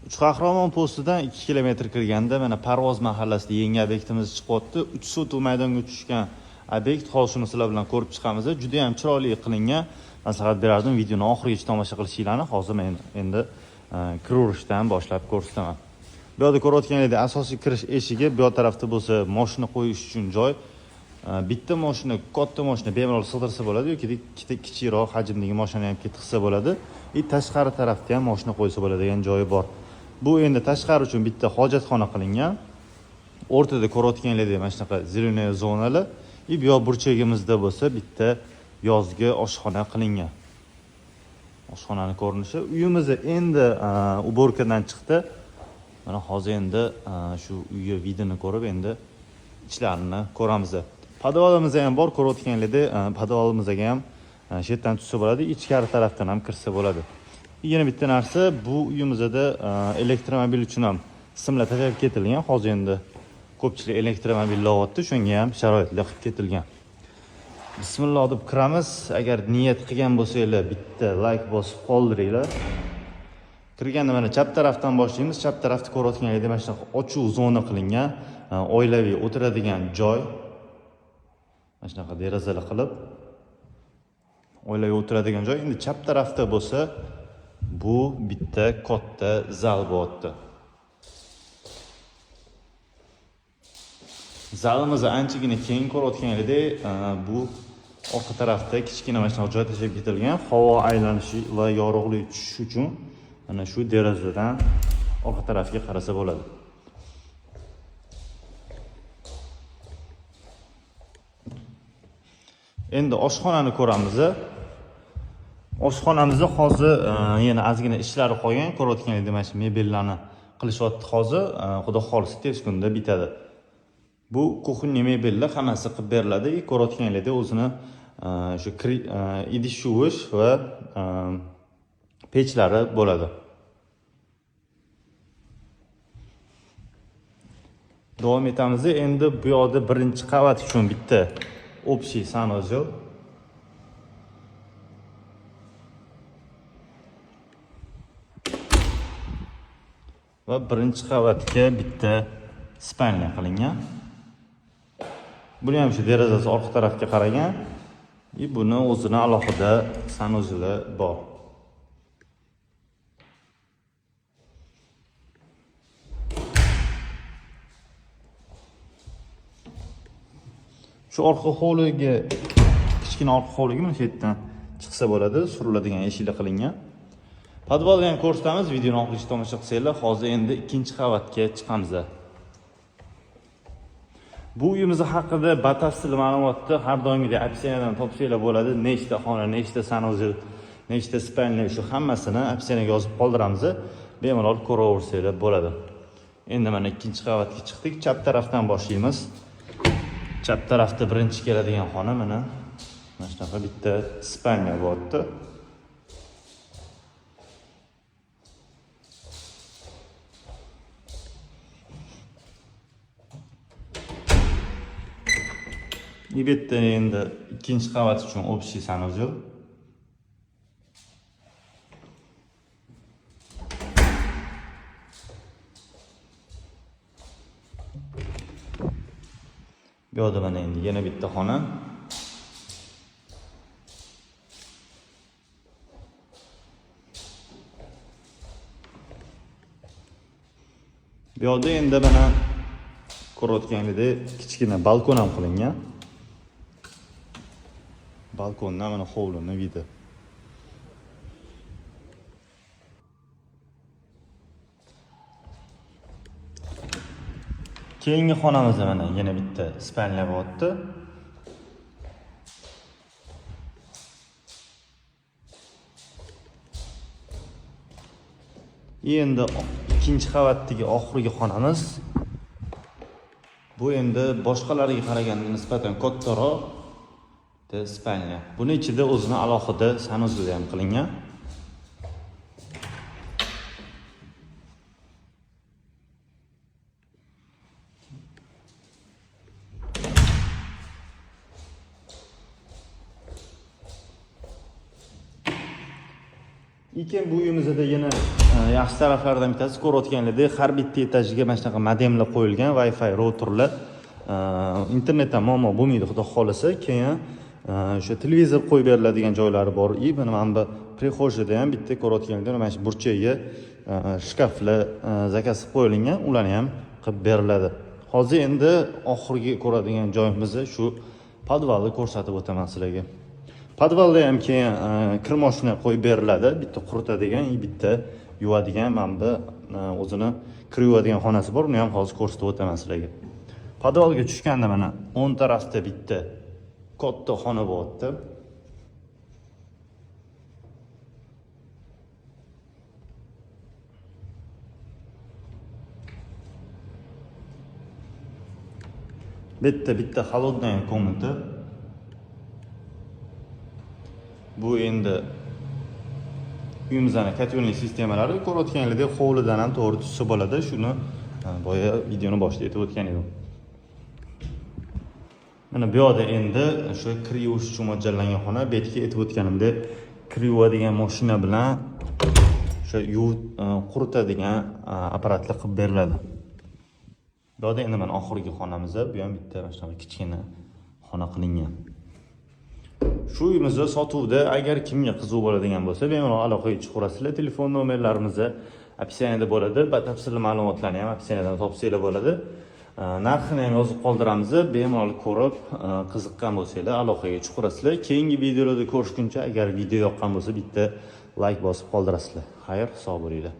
Qahramon postidan 2 kilometr kirganda mana Parvoz mahallasida yangi obyektimiz chiqyapti. 3 sotuv maydonga tushgan obyekt. Hozir shuni sizlar bilan ko'rib chiqamiz. Juda ham chiroyli qilingan. Maslahat berardim videoni oxirigacha tomosha qilishinglarni. Hozir men endi kiraverishdan boshlab ko'rsataman. Bu yerda ko'rayotganingizdek asosiy kirish eshigi, bu tarafda bo'lsa mashina qo'yish uchun joy. Bitta mashina, katta mashina bemalol sig'dirsa bo'ladi yoki kichikroq hajmdagi mashinani ham ketqizsa bo'ladi. Tashqari tarafda ham mashina qo'ysa bo'ladigan joyi bor. Bu endi tashqari uchun bitta hojatxona qilingan. O'rtada ko'rayotganingizdek mana shunaqa zelenaye zonali, bu yoq burchagimizda bo'lsa bitta yozgi oshxona qilingan. Oshxonaning ko'rinishi. Uyimiz endi uborkadan chiqdi. Mana hozir endi shu uyga videoni ko'rib endi ichlarini ko'ramiz. Podvalimiz ham bor, ko'rayotganingizdek, podvalimizga ham shetdan tushsa bo'ladi, ichkari tarafdan ham kirsa bo'ladi. Yana bitta narsa, bu uyimizda elektromobil uchun ham simlar tashab ketilgan. Hozir endi ko'pchilik elektromobillar olyapti, shunga ham sharoitlar qilib ketilgan. Bismillah deb kiramiz. Agar niyat qilgan bo'lsanglar, bitta like bosib qoldiringlar. Kirganda mana chap tarafdan boshlaymiz. Chap tarafda ko'rayotganingizdek mana shunaqa ochiq zona qilingan, oilaviy o'tiradigan joy. Mana shunaqa derazalar qilib oilaviy o'tiradigan joy. Endi chap tarafda bo'lsa, bu bitta katta zal bo'lyapti. Zalimiz anchagina keng, ko'rayotganingizdek, bu orqa tarafda kichkina mana shunaqa joy tashab ketilgan, havo aylanishi va yorug'lik tushishi uchun mana shu derazadan orqa tarafga qarasa bo'ladi. Endi oshxonani ko'ramiz. Oshxonamizda hozir yana ozgina ishlari qolgan. Ko'rayotganingizdek mana shu mebellarni qilishyapti hozir. Xudo xolisa tez kunda bitadi. Bu kuxonniy mebellar hammasi qilib beriladi. Ko'rayotganingizdek o'zini shu idish yuvish va pechlari bo'ladi. Davom etamiz. Endi bu yoqda birinchi qavat uchun bitta общий санузел. Va birinchi qavatga bitta spalnya qilingan. Buni ham shu derazasi orqa tarafga qaragan. Buni o'zini alohida sanuzeli bor. Shu orqa hovliga, kichkina orqa hovliga mana shu yerdan chiqsa bo'ladi, suriladigan eshiklar qilingan. Podvalni ham ko'rsatamiz, videoni oxirigacha tomosha qilsanglar. Hozir endi ikkinchi qavatga chiqamiz. Bu uyimiz haqida batafsil ma'lumotni har doimgidek opsiyadan topsanglar bo'ladi. Nechta xona, nechta sanuzel, nechta spalnya, shu hammasini opsiyaga yozib qoldiramiz. Bemalol ko'raversanglar bo'ladi. Endi mana ikkinchi qavatga chiqdik. Chap tarafdan boshlaymiz. Chap tarafda birinchi keladigan xona mana shunaqa bitta spalnya bo'lyapti. Bu yerda endi ikkinchi qavat uchun общий sanuzel. Bu yerda mana endi yana bitta xona. Bu yerda endi mana ko'rayotganingizdek kichkina balkon ham qilingan. Balkondan mana hovlini vidi. Keyingi xonamizda mana yana bitta spalnya bo'lyapti. Endi ikkinchi qavatdagi oxirgi xonamiz. Bu endi boshqalariga qaraganda nisbatan kattaroq spalnya. Buni ichida o'zini alohida sanuzeli ham qilingan. Lekin bu uyimizda yana yaxshi taraflaridan bittasi ko'rayotganinglardek har bitta etajiga mana shunaqa modemlar qo'yilgan, Wi-Fi routerlar. Internetdan muammo bo'lmaydi, xudo xolasa. Keyin o'sha televizor qo'yib beriladigan joylari bor. Mana bu prixojada ham bitta ko'rayotganinglar mana shu burchagiga shkaflar zakaz qilib qo'yilgan, ularni ham qilib beriladi. Hozir endi oxirgi ko'radigan joyimiz shu podvalni ko'rsatib o'taman sizlarga. Podvalda ham keyin kir mashina qo'yib beriladi, bitta quritadigan, bitta yuvadigan, mana bu o'zini kir yuvadigan xonasi bor, uni ham hozir ko'rsatib o'taman sizlarga. Podvalga tushganda mana o'ng tarafda bitta katta xona bo'lyapti. Bitta холодная komnata. Bu endi uyimizning kotelniy sistemalari ko'rayotganinglardek hovlidan ham to'g'ri tushsa bo'ladi. Shuni boya videoni boshida aytib o'tgan edim. Mana bu yerda endi o'sha kir yuvish uchun mo'ljallangan xona. Betga aytib o'tganimdek, kir yuvadigan mashina bilan o'sha yuvib quritadigan apparatlar qilib beriladi. Bu yerda endi mana oxirgi xonamiz, bu ham bitta mana shunaqa kichkina xona qilingan. Shu uyimizni sotuvda agar kimga qiziq bo'ladigan bo'lsa, bemalol aloqaga chiqaverasizlar. Telefon nomerlarimiz opsiyada bo'ladi. Batafsil ma'lumotlarni ham opsiyadan topsanglar bo'ladi. Narxini ham yozib qoldiramiz. Bemalol ko'rib, qiziqqan bo'lsanglar aloqaga chiqaverasizlar. Keyingi videolarda ko'rishguncha agar video yoqqan bo'lsa, bitta like bosib qoldirasizlar. Xayr, sog' bo'linglar.